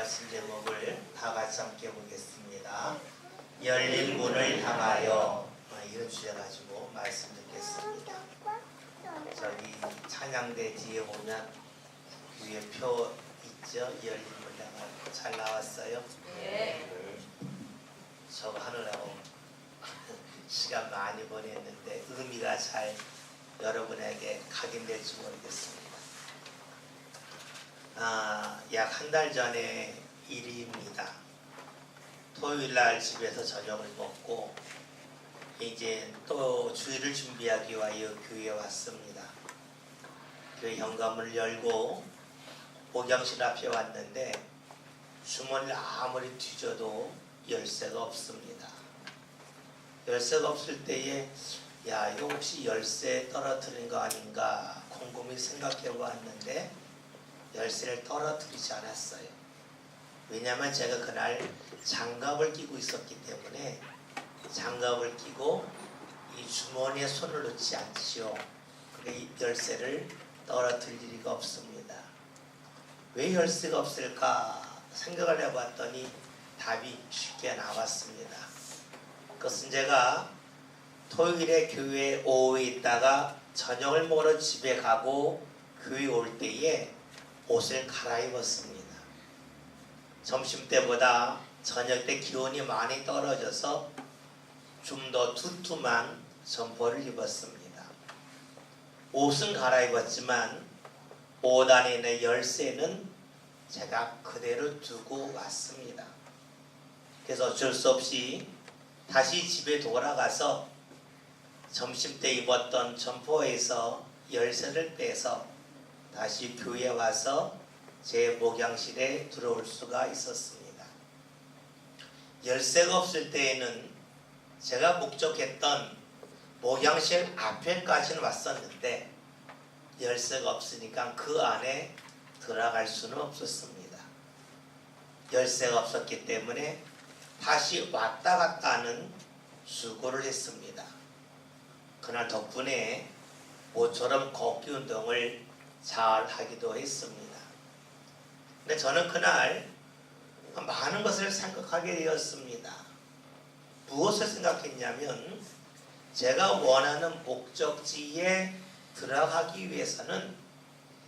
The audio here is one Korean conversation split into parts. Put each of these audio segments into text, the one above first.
말씀 제목을 다 같이 함께 보겠습니다. 열린 문을 향하여, 이런 주제 가지고 말씀 듣겠습니다. 저기 찬양대 뒤에 보면 위에 표 있죠? 열린 문을 향하여. 잘 나왔어요? 네. 저거 하느라고 시간 많이 보냈는데 의미가 잘 여러분에게 각인될지 모르겠습니다. 약 한 달 전에 일입니다. 토요일날 집에서 저녁을 먹고 이제 또 주일을 준비하기 위하여 교회에 왔습니다. 교회 현관문을 열고 목양실 앞에 왔는데 주머니를 아무리 뒤져도 열쇠가 없습니다. 열쇠가 없을 때에 이거 혹시 열쇠 떨어뜨린 거 아닌가 곰곰이 생각해 보았는데 열쇠를 떨어뜨리지 않았어요. 왜냐하면 제가 그날 장갑을 끼고 있었기 때문에 장갑을 끼고 이 주머니에 손을 넣지 않지요. 이 열쇠를 떨어뜨릴 리가 없습니다. 왜 열쇠가 없을까 생각을 해봤더니 답이 쉽게 나왔습니다. 그것은 제가 토요일에 교회 오후에 있다가 저녁을 먹으러 집에 가고 교회 올 때에 옷을 갈아입었습니다. 점심때보다 저녁때 기온이 많이 떨어져서 좀 더 두툼한 점퍼를 입었습니다. 옷은 갈아입었지만 옷 안에 있는 열쇠는 제가 그대로 두고 왔습니다. 그래서 어쩔 수 없이 다시 집에 돌아가서 점심때 입었던 점퍼에서 열쇠를 빼서 다시 교회에 와서 제 목양실에 들어올 수가 있었습니다. 열쇠가 없을 때에는 제가 목적했던 목양실 앞에까지는 왔었는데 열쇠가 없으니까 그 안에 들어갈 수는 없었습니다. 열쇠가 없었기 때문에 다시 왔다 갔다 하는 수고를 했습니다. 그날 덕분에 모처럼 걷기 운동을 잘 하기도 했습니다. 근데 저는 그날 많은 것을 생각하게 되었습니다. 무엇을 생각했냐면 제가 원하는 목적지에 들어가기 위해서는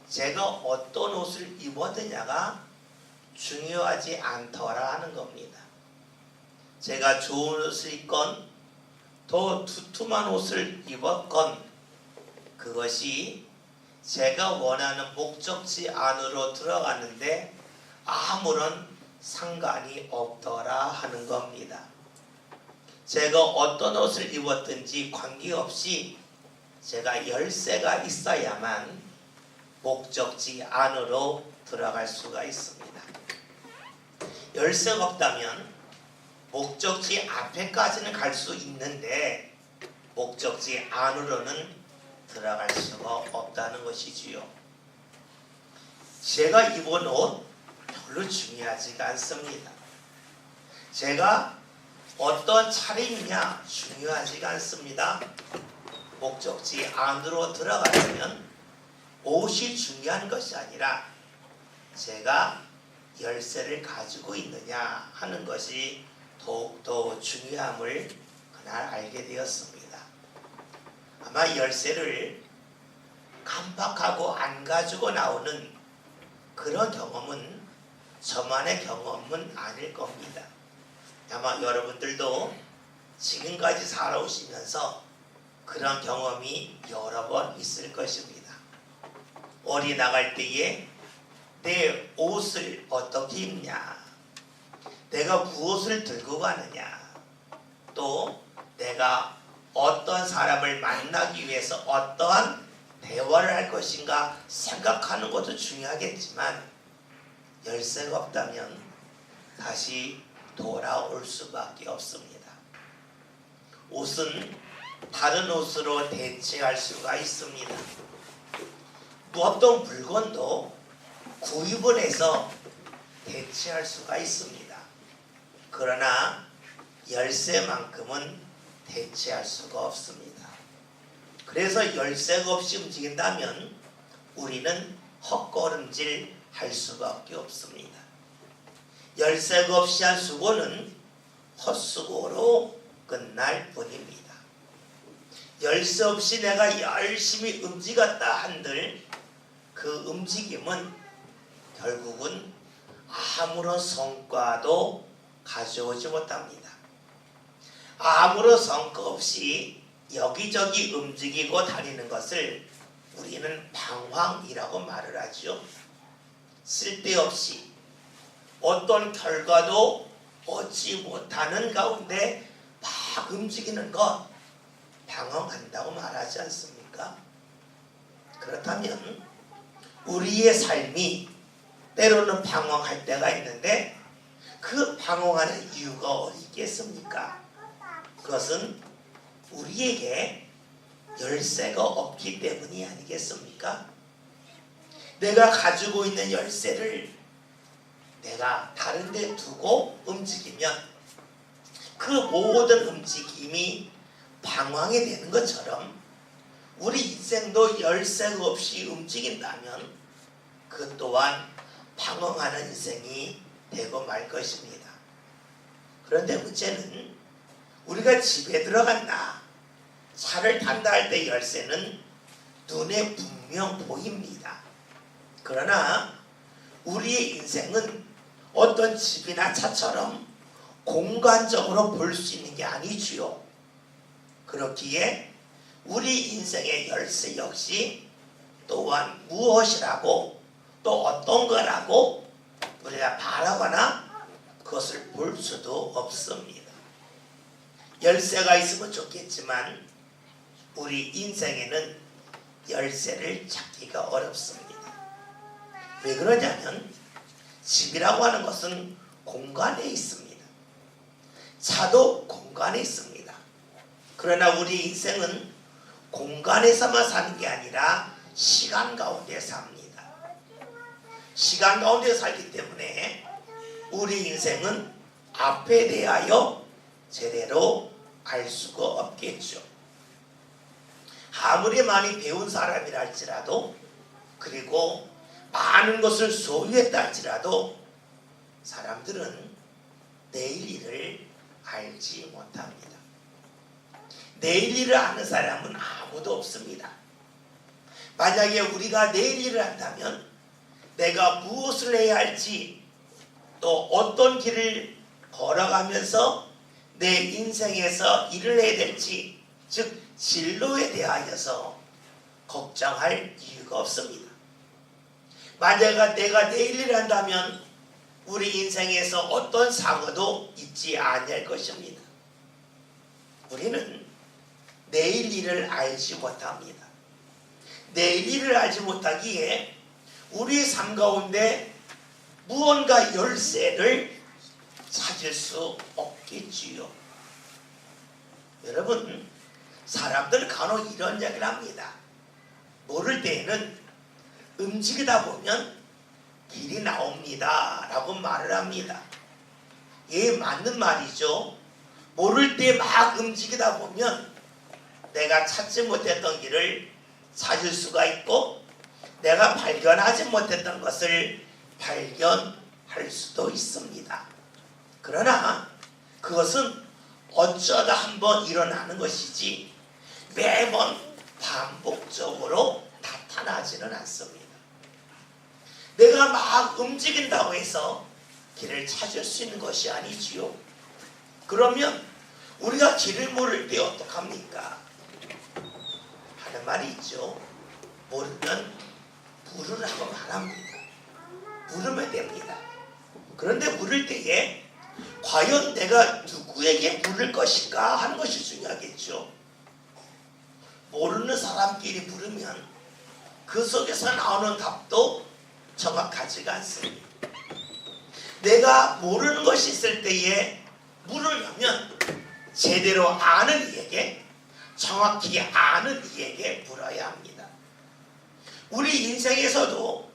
제가 어떤 옷을 입었느냐가 중요하지 않더라 하는 겁니다. 제가 좋은 옷을 입건 더 두툼한 옷을 입었건 그것이 제가 원하는 목적지 안으로 들어가는데 아무런 상관이 없더라 하는 겁니다. 제가 어떤 옷을 입었든지 관계없이 제가 열쇠가 있어야만 목적지 안으로 들어갈 수가 있습니다. 열쇠가 없다면 목적지 앞에까지는 갈 수 있는데 목적지 안으로는 들어갈 수가 없다는 것이지요. 제가 입은 옷 별로 중요하지가 않습니다. 제가 어떤 차림이냐 중요하지가 않습니다. 목적지 안으로 들어가려면 옷이 중요한 것이 아니라 제가 열쇠를 가지고 있느냐 하는 것이 더욱더 중요함을 그날 알게 되었습니다. 아마 열쇠를 깜빡하고 안 가지고 나오는 그런 경험은 저만의 경험은 아닐 겁니다. 아마 여러분들도 지금까지 살아오시면서 그런 경험이 여러 번 있을 것입니다. 어디 나갈 때에 내 옷을 어떻게 입냐, 내가 무엇을 들고 가느냐, 또 내가 어떤 사람을 만나기 위해서 어떠한 대화를 할 것인가 생각하는 것도 중요하겠지만 열쇠가 없다면 다시 돌아올 수밖에 없습니다. 옷은 다른 옷으로 대체할 수가 있습니다. 어떤 물건도 구입을 해서 대체할 수가 있습니다. 그러나 열쇠만큼은 대체할 수가 없습니다. 그래서 열쇠가 없이 움직인다면 우리는 헛걸음질 할 수밖에 없습니다. 열쇠가 없이 한 수고는 헛수고로 끝날 뿐입니다. 열쇠 없이 내가 열심히 움직였다 한들 그 움직임은 결국은 아무런 성과도 가져오지 못합니다. 아무런 성과 없이 여기저기 움직이고 다니는 것을 우리는 방황이라고 말을 하죠. 쓸데없이 어떤 결과도 얻지 못하는 가운데 막 움직이는 것 방황한다고 말하지 않습니까? 그렇다면 우리의 삶이 때로는 방황할 때가 있는데 그 방황하는 이유가 어디 있겠습니까? 그것은 우리에게 열쇠가 없기 때문이 아니겠습니까? 내가 가지고 있는 열쇠를 내가 다른 데 두고 움직이면 그 모든 움직임이 방황이 되는 것처럼 우리 인생도 열쇠가 없이 움직인다면 그 또한 방황하는 인생이 되고 말 것입니다. 그런데 문제는 우리가 집에 들어간다, 차를 탄다 할 때 열쇠는 눈에 분명 보입니다. 그러나 우리의 인생은 어떤 집이나 차처럼 공간적으로 볼 수 있는 게 아니지요. 그렇기에 우리 인생의 열쇠 역시 또한 무엇이라고 또 어떤 거라고 우리가 바라거나 그것을 볼 수도 없습니다. 열쇠가 있으면 좋겠지만 우리 인생에는 열쇠를 찾기가 어렵습니다. 왜 그러냐면 집이라고 하는 것은 공간에 있습니다. 차도 공간에 있습니다. 그러나 우리 인생은 공간에서만 사는 게 아니라 시간 가운데 삽니다. 시간 가운데 살기 때문에 우리 인생은 앞에 대하여 제대로 알 수가 없겠죠. 아무리 많이 배운 사람이라 할지라도 그리고 많은 것을 소유했다 할지라도 사람들은 내일 일을 알지 못합니다. 내일 일을 아는 사람은 아무도 없습니다. 만약에 우리가 내일 일을 한다면 내가 무엇을 해야 할지 또 어떤 길을 걸어가면서 내 인생에서 일을 해야 될지 즉 진로에 대하여서 걱정할 이유가 없습니다. 만약 내가 내일 일을 한다면 우리 인생에서 어떤 사고도 있지 아니할 것입니다. 우리는 내일 일을 알지 못합니다. 내일 일을 알지 못하기에 우리의 삶 가운데 무언가 열쇠를 찾을 수 없겠지요. 여러분, 사람들 간혹 이런 이야기를 합니다. 모를 때에는 움직이다 보면 길이 나옵니다 라고 말을 합니다. 예, 맞는 말이죠. 모를 때 막 움직이다 보면 내가 찾지 못했던 길을 찾을 수가 있고 내가 발견하지 못했던 것을 발견할 수도 있습니다. 그러나 그것은 어쩌다 한번 일어나는 것이지 매번 반복적으로 나타나지는 않습니다. 내가 막 움직인다고 해서 길을 찾을 수 있는 것이 아니지요. 그러면 우리가 길을 모를 때 어떡합니까? 하는 말이 있죠. 모르면 물으라고 말합니다. 물으면 됩니다. 그런데 물을 때에 과연 내가 누구에게 물을 것인가 하는 것이 중요하겠죠. 모르는 사람끼리 물으면 그 속에서 나오는 답도 정확하지가 않습니다. 내가 모르는 것이 있을 때에 물으려면 제대로 아는 이에게 정확히 아는 이에게 물어야 합니다. 우리 인생에서도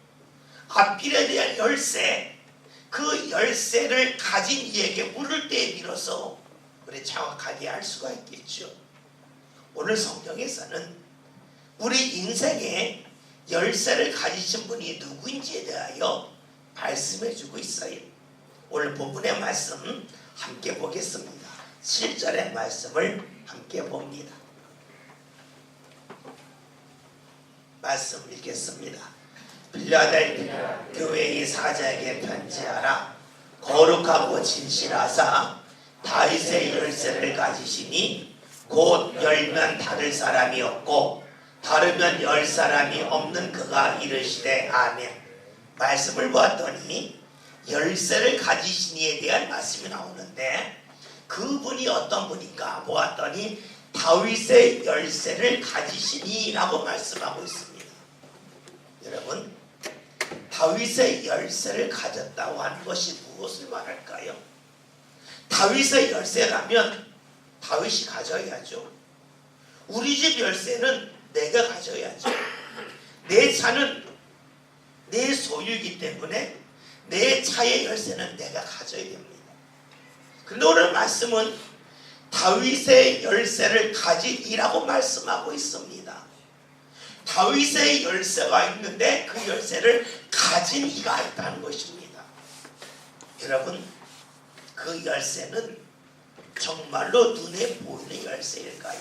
앞길에 대한 열쇠 그 열쇠를 가진 이에게 물을 때에 빌어서 우리 정확하게 알 수가 있겠죠. 오늘 성경에서는 우리 인생에 열쇠를 가지신 분이 누구인지에 대하여 말씀해 주고 있어요. 오늘 본문의 말씀 함께 보겠습니다. 7절의 말씀을 함께 봅니다. 말씀 읽겠습니다. 빌라델피아 교회의 사자에게 편지하라. 거룩하고 진실하사 다윗의 열쇠를 가지시니 곧 열면 닫을 사람이 없고 닫으면 열 사람이 없는 그가 이르시되 아멘. 말씀을 보았더니 열쇠를 가지시니에 대한 말씀이 나오는데 그분이 어떤 분인가 보았더니 다윗의 열쇠를 가지시니 라고 말씀하고 있습니다. 여러분, 다윗의 열쇠를 가졌다고 하는 것이 무엇을 말할까요? 다윗의 열쇠라면 다윗이 가져야죠. 우리 집 열쇠는 내가 가져야죠. 내 차는 내 소유이기 때문에 내 차의 열쇠는 내가 가져야 됩니다. 근데 오늘 말씀은 다윗의 열쇠를 가지이라고 말씀하고 있습니다. 다윗의 열쇠가 있는데 그 열쇠를 가진 이가 있다는 것입니다. 여러분, 그 열쇠는 정말로 눈에 보이는 열쇠일까요?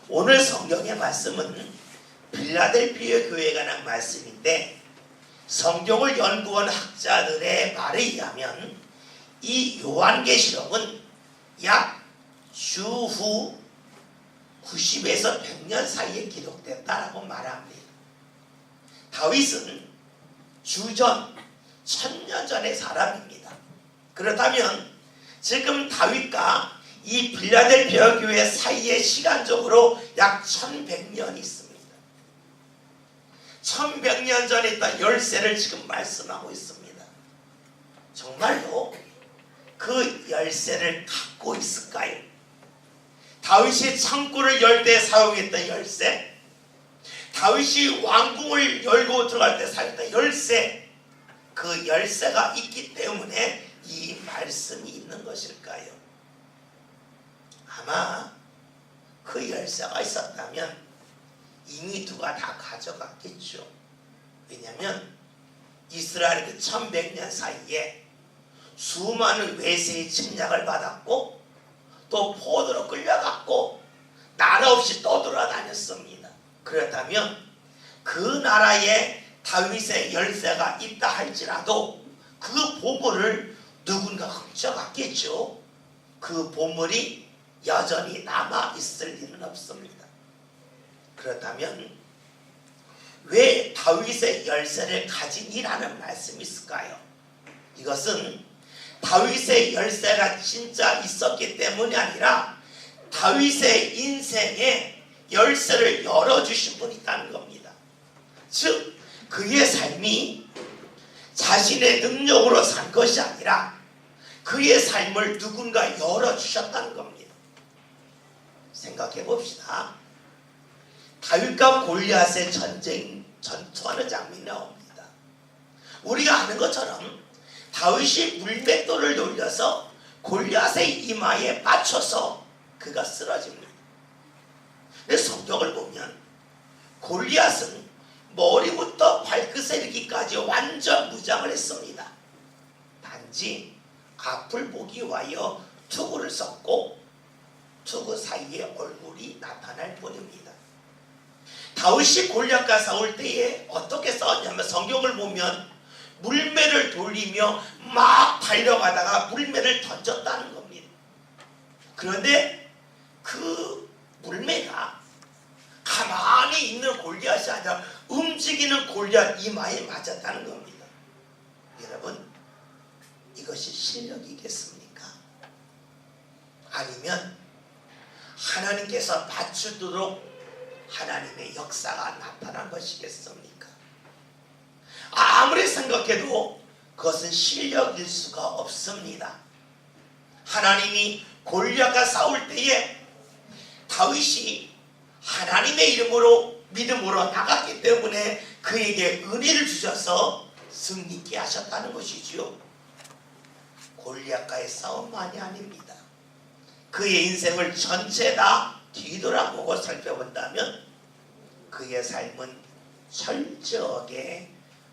오늘 성경의 말씀은 빌라델피아 교회에 관한 말씀인데 성경을 연구한 학자들의 말에 의하면 이 요한계시록은 약 주후 90에서 100년 사이에 기록됐다라고 말합니다. 다윗은 주전 1000년 전의 사람입니다. 그렇다면 지금 다윗과 이 빌라델피아 교회 사이에 시간적으로 약 1100년이 있습니다. 1100년 전에 있던 열쇠를 지금 말씀하고 있습니다. 정말로 그 열쇠를 갖고 있을까요? 다윗이 창고를 열 때 사용했던 열쇠, 다윗이 왕궁을 열고 들어갈 때 사용했던 열쇠, 그 열쇠가 있기 때문에 이 말씀이 있는 것일까요? 아마 그 열쇠가 있었다면 이미 누가 다 가져갔겠죠. 왜냐하면 이스라엘이 그 1100년 사이에 수많은 외세의 침략을 받았고 또 포로로 끌려갔고 나라 없이 떠돌아다녔습니다. 그렇다면 그 나라에 다윗의 열쇠가 있다 할지라도 그 보물을 누군가 훔쳐갔겠죠. 그 보물이 여전히 남아있을 리는 없습니다. 그렇다면 왜 다윗의 열쇠를 가지니라는 말씀이 있을까요? 이것은 다윗의 열쇠가 진짜 있었기 때문이 아니라 다윗의 인생에 열쇠를 열어주신 분이 있다는 겁니다. 즉 그의 삶이 자신의 능력으로 산 것이 아니라 그의 삶을 누군가 열어주셨다는 겁니다. 생각해 봅시다. 다윗과 골리앗의 전투하는 장면이 나옵니다. 우리가 아는 것처럼 다윗이 물맷돌을 돌려서 골리앗의 이마에 맞춰서 그가 쓰러집니다. 근데 성경을 보면 골리앗은 머리부터 발끝에 이르기까지 완전 무장을 했습니다. 단지 앞을 보기 위하여 투구를 썼고 투구 사이에 얼굴이 나타날 뿐입니다. 다윗이 골리앗과 싸울 때에 어떻게 싸웠냐면 성경을 보면 물매를 돌리며 막 달려가다가 물매를 던졌다는 겁니다. 그런데 그 물매가 가만히 있는 골리앗이 아니라 움직이는 골리앗 이마에 맞았다는 겁니다. 여러분, 이것이 실력이겠습니까? 아니면 하나님께서 맞추도록 하나님의 역사가 나타난 것이겠습니까? 아무리 생각해도 그것은 실력일 수가 없습니다. 하나님이 골리앗과 싸울 때에 다윗이 하나님의 이름으로 믿음으로 나갔기 때문에 그에게 은혜를 주셔서 승리케 하셨다는 것이지요. 골리앗과의 싸움만이 아닙니다. 그의 인생을 전체 다 뒤돌아보고 살펴본다면 그의 삶은 철저하게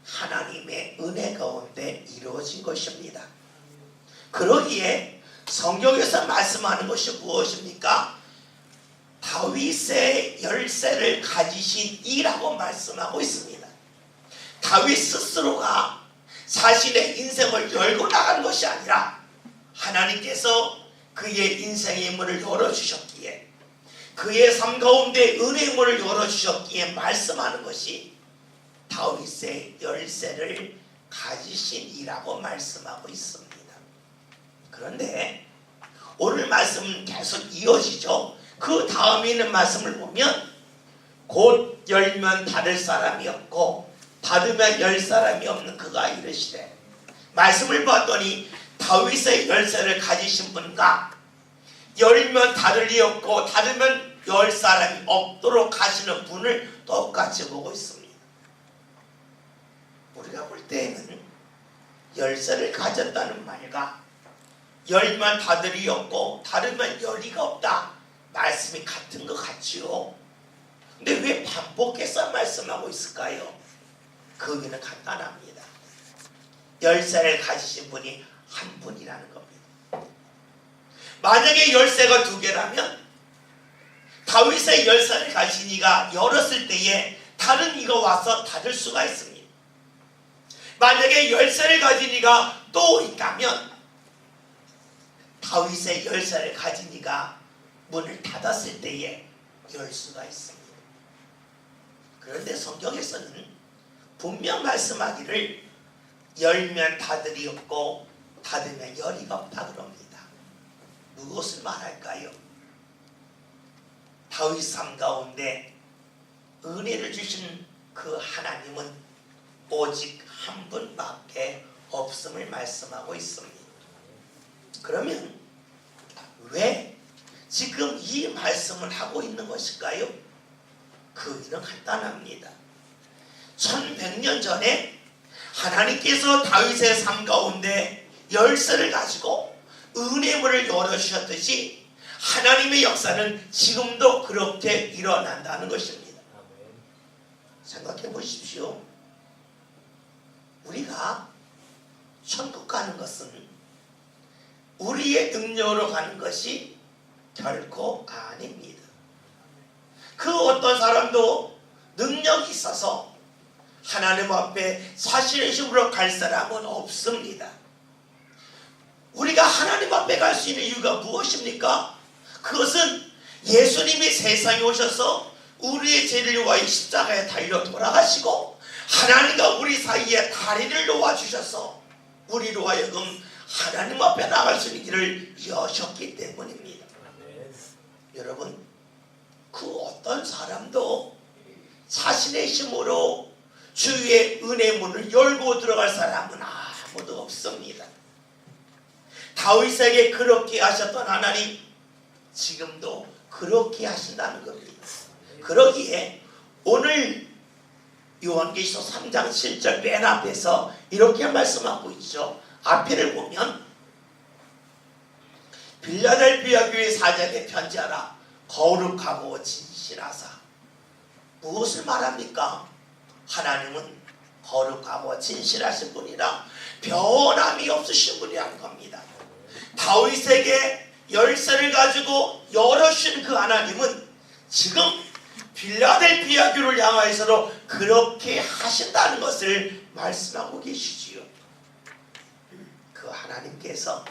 하나님의 은혜 가운데 이루어진 것입니다. 그러기에 성경에서 말씀하는 것이 무엇입니까? 다윗의 열쇠를 가지신 이라고 말씀하고 있습니다. 다윗 스스로가 자신의 인생을 열고 나간 것이 아니라 하나님께서 그의 인생의 문을 열어주셨기에, 그의 삶 가운데 은혜의 문을 열어주셨기에 말씀하는 것이 다윗의 열쇠를 가지신 이라고 말씀하고 있습니다. 그런데 오늘 말씀은 계속 이어지죠. 그 다음에 있는 말씀을 보면 곧 열면 닫을 사람이 없고 닫으면 열 사람이 없는 그가 이르시되, 말씀을 봤더니 다윗의 열쇠를 가지신 분과 열면 닫을 리 없고 닫으면 열 사람이 없도록 하시는 분을 똑같이 보고 있습니다. 우리가 볼 때에는 열쇠를 가졌다는 말과 열면 닫을 리 없고 닫으면 열리가 없다, 말씀이 같은 것 같지요. 근데 왜 반복해서 말씀하고 있을까요? 그 의미는 간단합니다. 열쇠를 가지신 분이 한 분이라는 겁니다. 만약에 열쇠가 두 개라면 다윗의 열쇠를 가진 이가 열었을 때에 다른 이가 와서 닫을 수가 있습니다. 만약에 열쇠를 가진 이가 또 있다면 다윗의 열쇠를 가진 이가 문을 닫았을 때에 열 수가 있습니다. 그런데 성경에서는 분명 말씀하기를 열면 닫을이 없고 닫으면 열이가 없다 그럽니다. 무엇을 말할까요? 다윗 삶 가운데 은혜를 주신 그 하나님은 오직 한 분밖에 없음을 말씀하고 있습니다. 그러면 왜 지금 이 말씀을 하고 있는 것일까요? 그 이유는 간단합니다. 1100년 전에 하나님께서 다윗의 삶 가운데 열쇠를 가지고 은혜의 문을 열어주셨듯이 하나님의 역사는 지금도 그렇게 일어난다는 것입니다. 생각해 보십시오. 우리가 천국 가는 것은 우리의 능력으로 가는 것이 결코 아닙니다. 그 어떤 사람도 능력이 있어서 하나님 앞에 자신의 힘으로 갈 사람은 없습니다. 우리가 하나님 앞에 갈 수 있는 이유가 무엇입니까? 그것은 예수님이 세상에 오셔서 우리의 죄를 위하여 십자가에 달려 돌아가시고 하나님과 우리 사이에 다리를 놓아주셔서 우리로 하여금 하나님 앞에 나갈 수 있는 길을 여셨기 때문입니다. 여러분, 그 어떤 사람도 자신의 힘으로 주의 은혜의 문을 열고 들어갈 사람은 아무도 없습니다. 다윗에게 그렇게 하셨던 하나님, 지금도 그렇게 하신다는 겁니다. 그러기에 오늘 요한계시록 3장 7절 맨 앞에서 이렇게 말씀하고 있죠. 앞에를 보면 빌라델비아 교회 사장에게 편지하라. 거룩하고 진실하사. 무엇을 말합니까? 하나님은 거룩하고 진실하신 분이라 변함이 없으신 분이라는 겁니다. 다윗에게 열쇠를 가지고 열어주신 그 하나님은 지금 빌라델비아 교회를 향하여서도 그렇게 하신다는 것을 말씀하고 계시지요. 그 하나님께서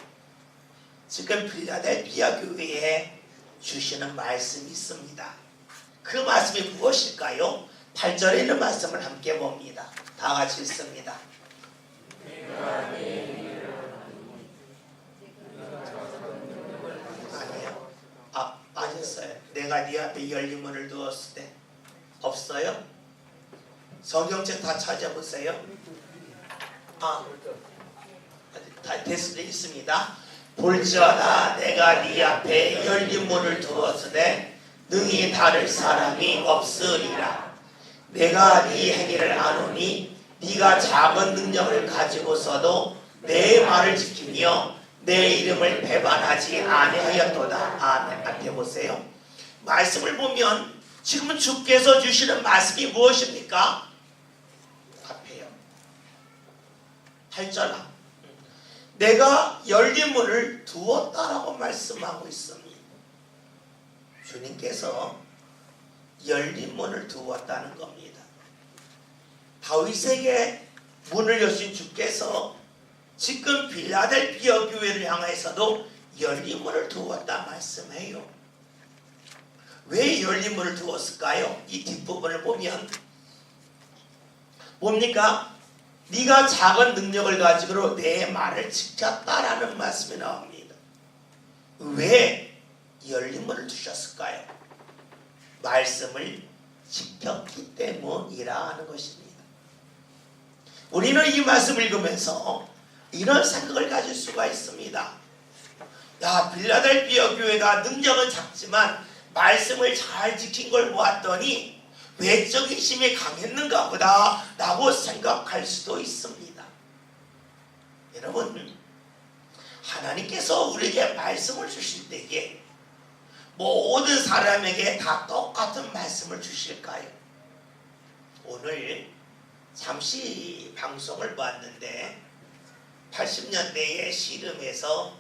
지금 빌라델비아 교회에 주시는 말씀이 있습니다. 그 말씀이 무엇일까요? 8절에 있는 말씀을 함께 봅니다. 다 같이 읽습니다. 아니요. 빠졌어요. 내가 네 앞에 열린 문을 두었을 때. 없어요? 성경책 다 찾아보세요. 다 됐을 때 있습니다. 볼지어다 내가 네 앞에 열린 문을 두었으되 능히 닫을 사람이 없으리라. 내가 네 행위를 아노니 네가 작은 능력을 가지고서도 내 말을 지키며 내 이름을 배반하지 아니하였도다. 아멘. 앞에 보세요. 말씀을 보면 지금은 주께서 주시는 말씀이 무엇입니까? 앞에요. 8절 내가 열린 문을 두었다라고 말씀하고 있습니다. 주님께서 열린 문을 두었다는 겁니다. 다윗에게 문을 여신 주께서 지금 빌라델비아 교회를 향해서도 열린 문을 두었다 말씀해요. 왜 열린 문을 두었을까요? 이 뒷부분을 보면 뭡니까? 네가 작은 능력을 가지고 내 말을 지켰다라는 말씀이 나옵니다. 왜 열린 문을 두셨을까요? 말씀을 지켰기 때문이라는 것입니다. 우리는 이 말씀을 읽으면서 이런 생각을 가질 수가 있습니다. 야, 빌라델비아 교회가 능력은 작지만 말씀을 잘 지킨 걸 보았더니 외적인 힘이 강했는가 보다 라고 생각할 수도 있습니다. 여러분, 하나님께서 우리에게 말씀을 주실 때에 모든 사람에게 다 똑같은 말씀을 주실까요? 오늘 잠시 방송을 봤는데 80년대의 씨름에서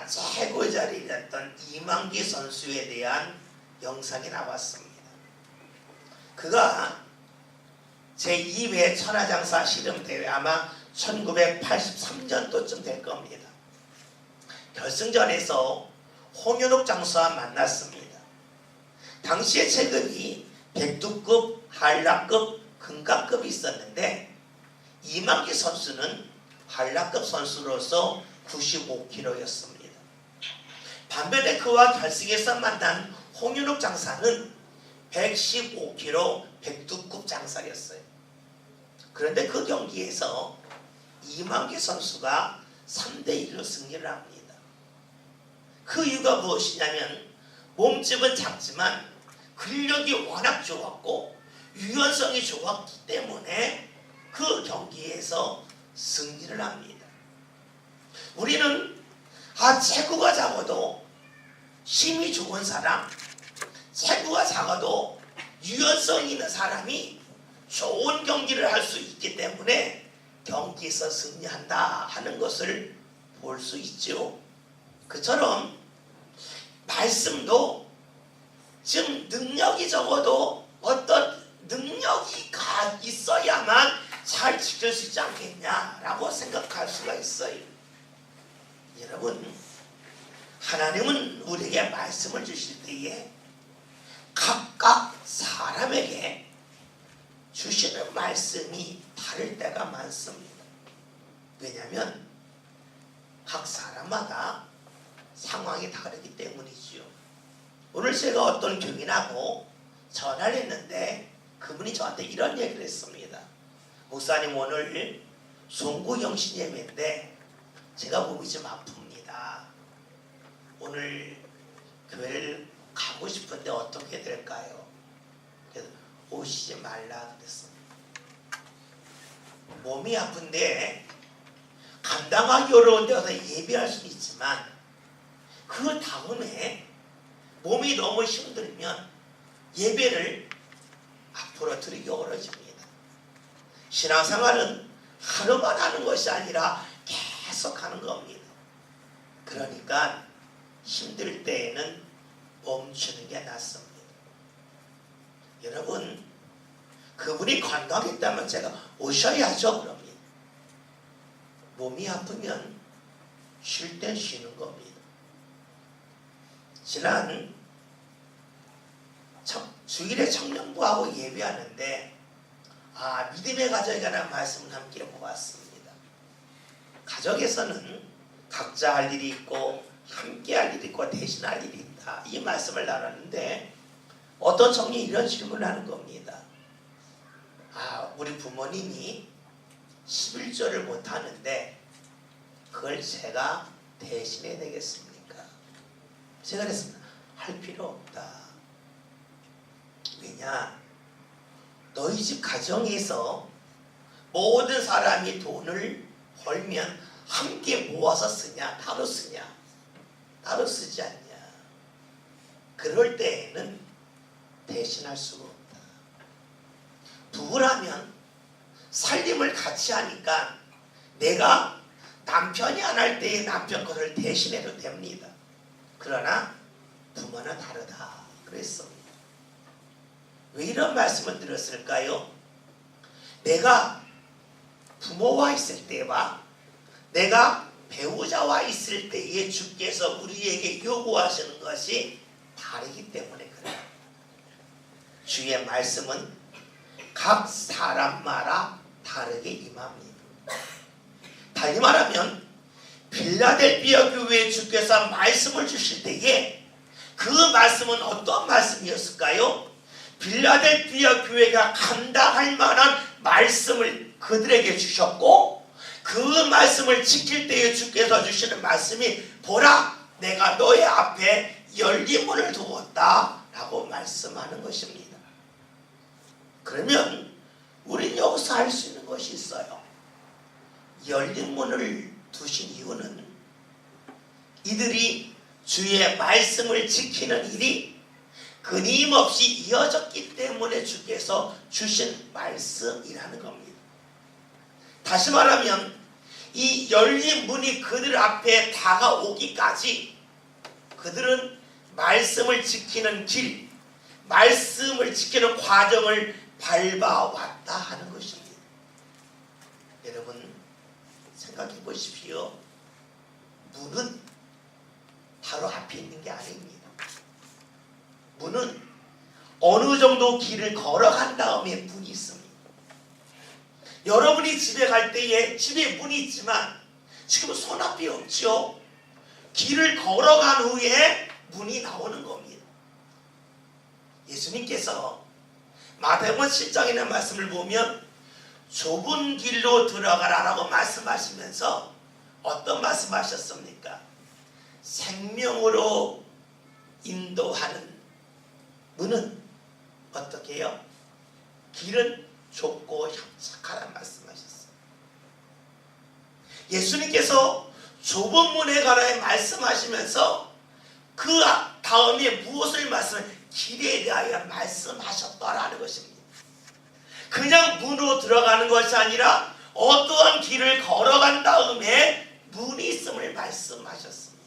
최고 자리를 했던 이만기 선수에 대한 영상이 나왔습니다. 그가 제2회 천하장사 씨름대회 아마 1983년도쯤 될 겁니다. 결승전에서 홍윤욱 장수와 만났습니다. 당시의 체급이 백두급, 한라급, 금강급이 있었는데 이만기 선수는 한라급 선수로서 95kg였습니다. 반면에 그와 결승에서 만난 홍윤욱 장사는 115kg 백두급 장사였어요. 그런데 그 경기에서 이만기 선수가 3대1로 승리를 합니다. 그 이유가 무엇이냐면 몸집은 작지만 근력이 워낙 좋았고 유연성이 좋았기 때문에 그 경기에서 승리를 합니다. 우리는 체구가 작아도 힘이 좋은 사람, 체구가 작아도 유연성 있는 사람이 좋은 경기를 할 수 있기 때문에 경기에서 승리한다 하는 것을 볼 수 있죠. 그처럼 말씀도 지금 능력이 적어도 어떤 능력이 있어야만 잘 지킬 수 있지 않겠냐라고 생각할 수가 있어요. 여러분, 하나님은 우리에게 말씀을 주실 때에 각각 사람에게 주시는 말씀이 다를 때가 많습니다. 왜냐하면 각 사람마다 상황이 다르기 때문이지요. 오늘 제가 어떤 교인하고 전화를 했는데 그분이 저한테 이런 얘기를 했습니다. 목사님, 오늘 송구영신 예배인데 제가 몸이 좀 아픕니다. 오늘 교회를 가고 싶은데 어떻게 될까요? 그래서 오시지 말라 그랬습니다. 몸이 아픈데 감당하기 어려운 데서 예배할 수 있지만 그 다음에 몸이 너무 힘들면 예배를 앞으로 드리기 어려집니다. 신앙생활은 하루만 하는 것이 아니라 계속 하는 겁니다. 그러니까 힘들 때에는 멈추는 게 낫습니다. 여러분, 그분이 건강했다면 제가 오셔야죠. 그럽니다. 몸이 아프면 쉴 땐 쉬는 겁니다. 지난 주일에 청년부하고 예배하는데 믿음의 가정에 관한 말씀을 함께 보았습니다. 가정에서는 각자 할 일이 있고 함께 할 일이 있고 대신할 일이 있다. 이 말씀을 나눴는데 어떤 청년이 이런 질문을 하는 겁니다. 우리 부모님이 11조를 못하는데 그걸 제가 대신해 내겠습니까? 제가 그랬습니다. 할 필요 없다. 왜냐? 너희 집 가정에서 모든 사람이 돈을 벌면 함께 모아서 쓰냐? 따로 쓰냐? 따로 쓰지 않냐? 그럴 때에는 대신할 수가 없다. 부부라면 살림을 같이 하니까 내가 남편이 안 할 때에 남편 것을 대신해도 됩니다. 그러나 부모는 다르다 그랬습니다. 왜 이런 말씀을 드렸을까요? 내가 부모와 있을 때와 내가 배우자와 있을 때에 주께서 우리에게 요구하시는 것이 다르기 때문에 그래요. 주의 말씀은 각 사람마다 다르게 임합니다. 달리 말하면 필라델피아 교회에 주께서 말씀을 주실 때에 그 말씀은 어떤 말씀이었을까요? 필라델피아 교회가 감당할 만한 말씀을 그들에게 주셨고 그 말씀을 지킬 때에 주께서 주시는 말씀이 보라 내가 너의 앞에 열린 문을 두었다 라고 말씀하는 것입니다. 그러면 우리는 여기서 알 수 있는 것이 있어요. 열린 문을 두신 이유는 이들이 주의 말씀을 지키는 일이 끊임없이 이어졌기 때문에 주께서 주신 말씀이라는 겁니다. 다시 말하면 이 열린 문이 그들 앞에 다가오기까지 그들은 말씀을 지키는 길, 말씀을 지키는 과정을 밟아왔다 하는 것입니다. 여러분 생각해 보십시오. 문은 바로 앞에 있는 게 아닙니다. 문은 어느 정도 길을 걸어간 다음에 문이 있습니다. 여러분이 집에 갈 때에 집에 문이 있지만 지금 손 앞이 없죠. 길을 걸어간 후에 문이 나오는 겁니다. 예수님께서 마태복음 7장에 있는 말씀을 보면 좁은 길로 들어가라라고 말씀하시면서 어떤 말씀하셨습니까? 생명으로 인도하는 문은 어떻게 해요? 길은 좁고 협착하라는 말씀하셨어요. 예수님께서 좁은 문에 관하여 말씀하시면서 그 다음에 무엇을 길에 대하여 말씀하셨다라는 것입니다. 그냥 문으로 들어가는 것이 아니라 어떠한 길을 걸어간 다음에 문이 있음을 말씀하셨습니다.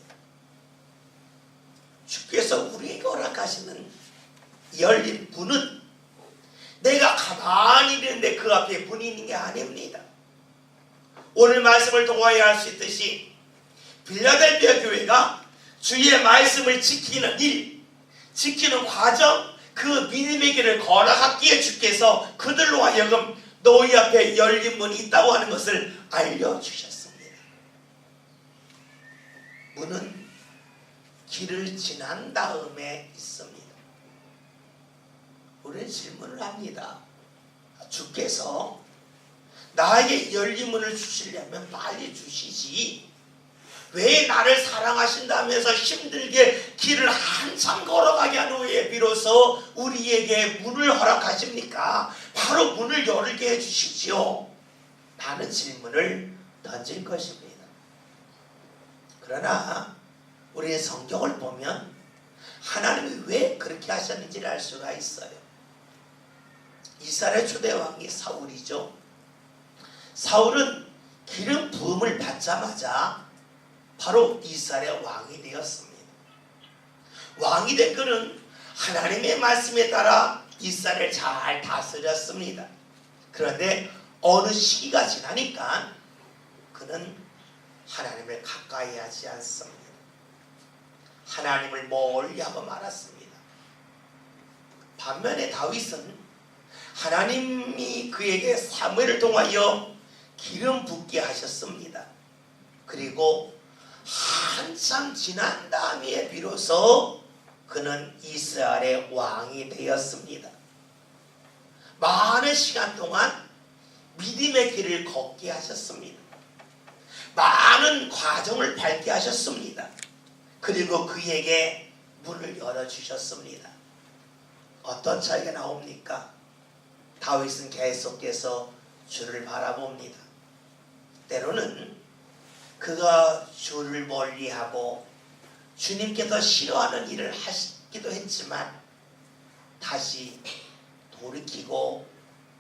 주께서 우리에게 허락하시는 열린 문은 내가 가만히 있는데 그 앞에 문이 있는 게 아닙니다. 오늘 말씀을 통하여 알 수 있듯이 필라델피아 교회가 주의 말씀을 지키는 일, 지키는 과정, 그 믿음의 길을 걸어갔기에 주께서 그들로 하여금 너희 앞에 열린 문이 있다고 하는 것을 알려주셨습니다. 문은 길을 지난 다음에 있습니다. 우리는 질문을 합니다. 주께서 나에게 열린 문을 주시려면 빨리 주시지 왜 나를 사랑하신다면서 힘들게 길을 한참 걸어가게 한 후에 비로소 우리에게 문을 허락하십니까? 바로 문을 열게 해주시지요 라는 질문을 던질 것입니다. 그러나 우리의 성경을 보면 하나님이 왜 그렇게 하셨는지를 알 수가 있어요. 이스라엘 초대 왕이 사울이죠. 사울은 기름 부음을 받자마자 바로 이스라엘의 왕이 되었습니다. 왕이 된 그는 하나님의 말씀에 따라 이스라엘을 잘 다스렸습니다. 그런데 어느 시기가 지나니까 그는 하나님을 가까이 하지 않습니다. 하나님을 멀리하고 말았습니다. 반면에 다윗은 하나님이 그에게 사무엘을 통하여 기름 붓게 하셨습니다. 그리고 한참 지난 다음에 비로소 그는 이스라엘의 왕이 되었습니다. 많은 시간 동안 믿음의 길을 걷게 하셨습니다. 많은 과정을 밟게 하셨습니다. 그리고 그에게 문을 열어주셨습니다. 어떤 차이가 나옵니까? 다윗은 계속해서 주를 바라봅니다. 때로는 그가 주를 멀리하고 주님께서 싫어하는 일을 하시기도 했지만 다시 돌이키고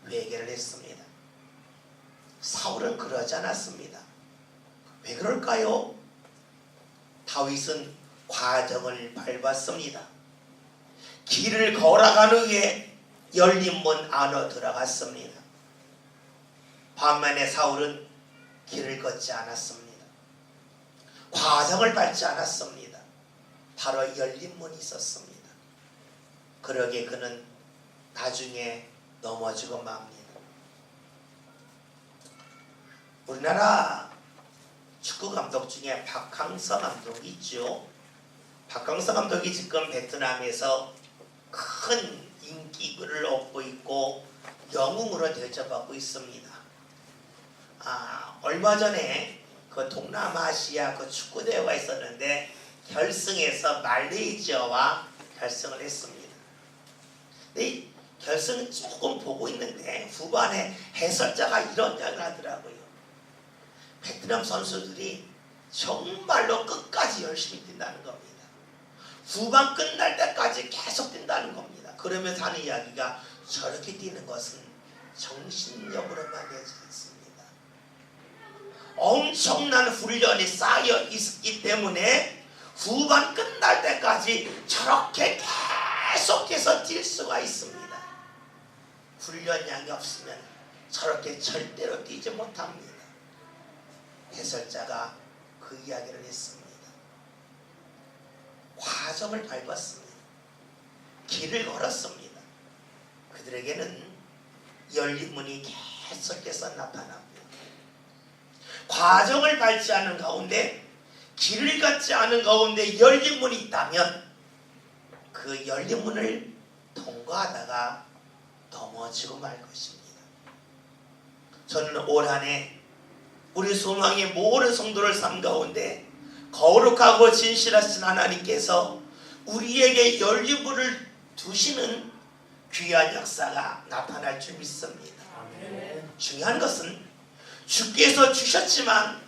회개를 했습니다. 사울은 그러지 않았습니다. 왜 그럴까요? 다윗은 과정을 밟았습니다. 길을 걸어간 후에 열린 문 안으로 들어갔습니다. 반면에 사울은 길을 걷지 않았습니다. 과정을 밟지 않았습니다. 바로 열린 문이 있었습니다. 그러기에 그는 나중에 넘어지고 맙니다. 우리나라 축구 감독 중에 박항서 감독이 있죠. 박항서 감독이 지금 베트남에서 큰 인기를 얻고 있고 영웅으로 대접받고 있습니다. 얼마 전에 그 동남아시아 그 축구 대회가 있었는데 결승에서 말레이시아와 결승을 했습니다. 근데 이 결승은 조금 보고 있는데 후반에 해설자가 이런 이야기를 하더라고요. 베트남 선수들이 정말로 끝까지 열심히 뛴다는 겁니다. 후반 끝날 때까지 계속 뛴다는 겁니다. 그러면서 하는 이야기가 저렇게 뛰는 것은 정신력으로만 되지 않습니다. 엄청난 훈련이 쌓여 있기 때문에 후반 끝날 때까지 저렇게 계속해서 뛸 수가 있습니다. 훈련량이 없으면 저렇게 절대로 뛰지 못합니다. 해설자가 그 이야기를 했습니다. 과정을 밟았습니다. 길을 걸었습니다. 그들에게는 열린 문이 계속해서 나타납니다. 과정을 밟지 않은 가운데, 길을 걷지 않은 가운데 열린 문이 있다면 그 열린 문을 통과하다가 넘어지고 말 것입니다. 저는 올 한 해 우리 소망의 모든 성도를 삶 가운데 거룩하고 진실하신 하나님께서 우리에게 열린 문을 두시는 귀한 역사가 나타날 줄 믿습니다. 아멘. 중요한 것은 주께서 주셨지만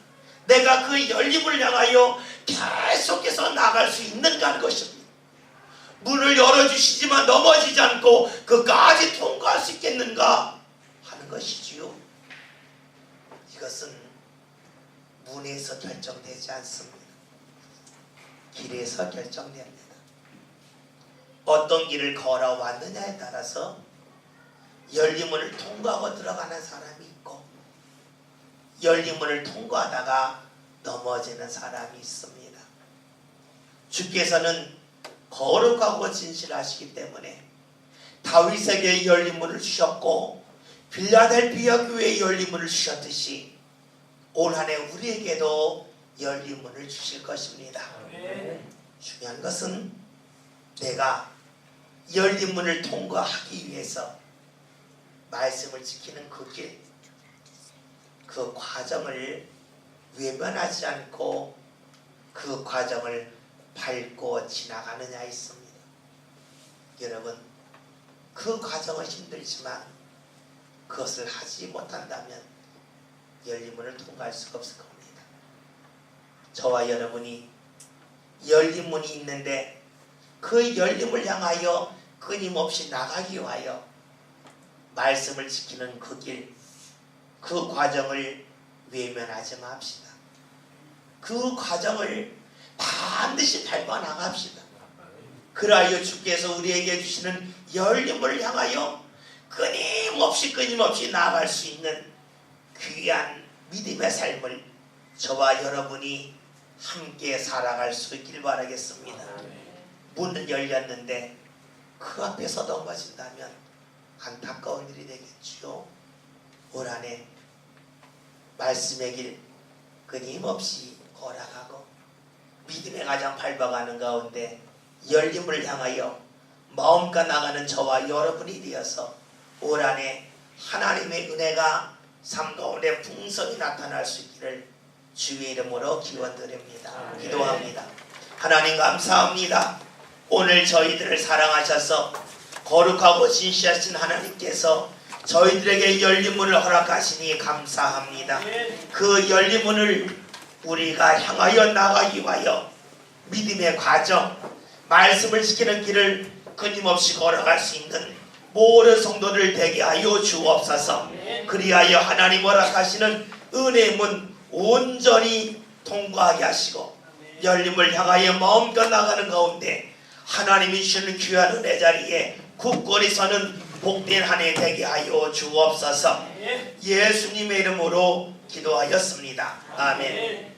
내가 그 열린 문을 향하여 계속해서 나갈 수 있는가 하는 것입니다. 문을 열어주시지만 넘어지지 않고 그까지 통과할 수 있겠는가 하는 것이지요. 이것은 문에서 결정되지 않습니다. 길에서 결정됩니다. 어떤 길을 걸어왔느냐에 따라서 열린 문을 통과하고 들어가는 사람이 있고 열린 문을 통과하다가 넘어지는 사람이 있습니다. 주께서는 거룩하고 진실하시기 때문에 다윗에게 열린 문을 주셨고 빌라델피아 교회에 열린 문을 주셨듯이 올 한 해 우리에게도 열린 문을 주실 것입니다. 아멘. 중요한 것은 내가 열린 문을 통과하기 위해서 말씀을 지키는 그 길, 그 과정을 외면하지 않고 그 과정을 밟고 지나가느냐 있습니다. 여러분, 그 과정은 힘들지만 그것을 하지 못한다면 열린 문을 통과할 수가 없을 겁니다. 저와 여러분이 열린 문이 있는데 그 열린 문을 향하여 끊임없이 나가기 위하여 말씀을 지키는 그 길, 그 과정을 외면하지 맙시다. 그 과정을 반드시 밟아 나갑시다. 그리하여 주께서 우리에게 주시는 열린 문을 향하여 끊임없이 나아갈 수 있는 귀한 믿음의 삶을 저와 여러분이 함께 살아갈 수 있길 바라겠습니다. 문은 열렸는데 그 앞에서 넘어진다면 안타까운 일이 되겠지요. 올 한 해 말씀의 길 끊임없이 걸어가고 믿음의 가장 밟아가는 가운데 열림을 향하여 마음과 나가는 저와 여러분이 되어서 올 한 해 하나님의 은혜가 삶 가운데 풍성히 나타날 수 있기를 주의 이름으로 기원드립니다. 기도합니다. 하나님 감사합니다. 오늘 저희들을 사랑하셔서 거룩하고 진실하신 하나님께서 저희들에게 열린 문을 허락하시니 감사합니다. 그 열린 문을 우리가 향하여 나가기 위하여 믿음의 과정, 말씀을 지키는 길을 끊임없이 걸어갈 수 있는 모든 성도들 되게 하여 주옵소서. 그리하여 하나님 허락하시는 은혜의 문 온전히 통과하게 하시고 열림을 향하여 마음껏 나가는 가운데 하나님이 주시는 귀한 은혜 자리에 굳건히 서는 복된 한 해 되게 하여 주옵소서. 예수님의 이름으로 기도하였습니다. 아멘.